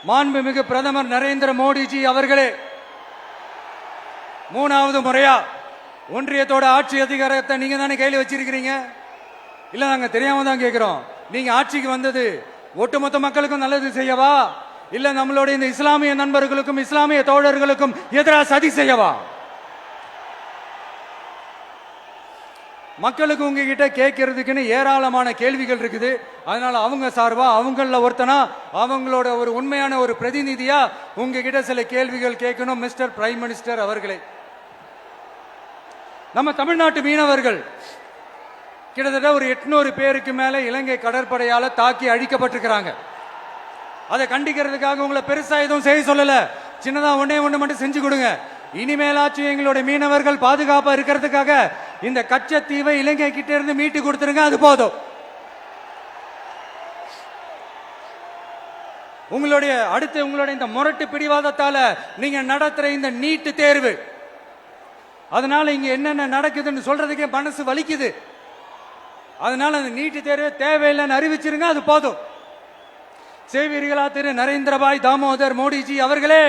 மாண்புமிகு பிரதமர் நரேந்திர மோடிஜி அவர்களே, 3வது முறையா ஒன்றியத்தோட ஆட்சி அதிகாரத்தை நீங்க தானே கையில் வச்சிருக்கிறீங்க. இல்ல நாங்க தெரியாம தான் கேட்கிறோம். நீங்க ஆட்சிக்கு வந்தது ஒட்டுமொத்த மக்களுக்கும் நல்லது செய்யவா, இல்ல நம்மளுடைய இந்த இஸ்லாமிய நண்பர்களுக்கும் இஸ்லாமிய தோழர்களுக்கும் எதிராக சதி செய்யவா? மக்களுக்கு உங்ககிட்ட கேட்கறதுக்குன்னு ஏராளமான கேள்விகள் இருக்குது. அதனால அவங்க சார்பா அவங்கள ஒருத்தனா அவங்களோட ஒரு உண்மையான ஒரு பிரதிநிதியா உங்ககிட்ட சில கேள்விகள் கேட்கணும். மிஸ்டர் பிரைம் மினிஸ்டர் அவர்களே, நம்ம தமிழ்நாட்டு மீனவர்கள் கிட்டத்தட்ட ஒரு 800 பேருக்கு மேல இலங்கை கடற்படையால தாக்கி அழிக்கப்பட்டிருக்கிறாங்க. அதை கண்டிக்கிறதுக்காக உங்களை பெருசா எதுவும் செய்ய சொல்லல, சின்னதா ஒன்னே ஒண்ணு மட்டும் செஞ்சு கொடுங்க. இனிமேலாச்சும் எங்களுடைய மீனவர்கள் பாதுகாப்பா இருக்கிறதுக்காக இந்த கச்சத்தீவை இலங்கை கிட்ட இருந்து மீட்டு கொடுத்துருங்க, அது போதும். உங்களுடைய இந்த முரட்டு பிடிவாதத்தால நீங்க நடத்துற இந்த நீட்டு தேர்வு, அதனால இங்க என்னென்ன நடக்குதுன்னு சொல்றதுக்கே மனசு வலிக்குது. அதனால அந்த நீட்டு தேர்வு தேவையில்லைன்னு அறிவிச்சிருங்க, அது போதும். செய்வீர்களா திரு நரேந்திரபாய் தாமோதர் மோடிஜி அவர்களே?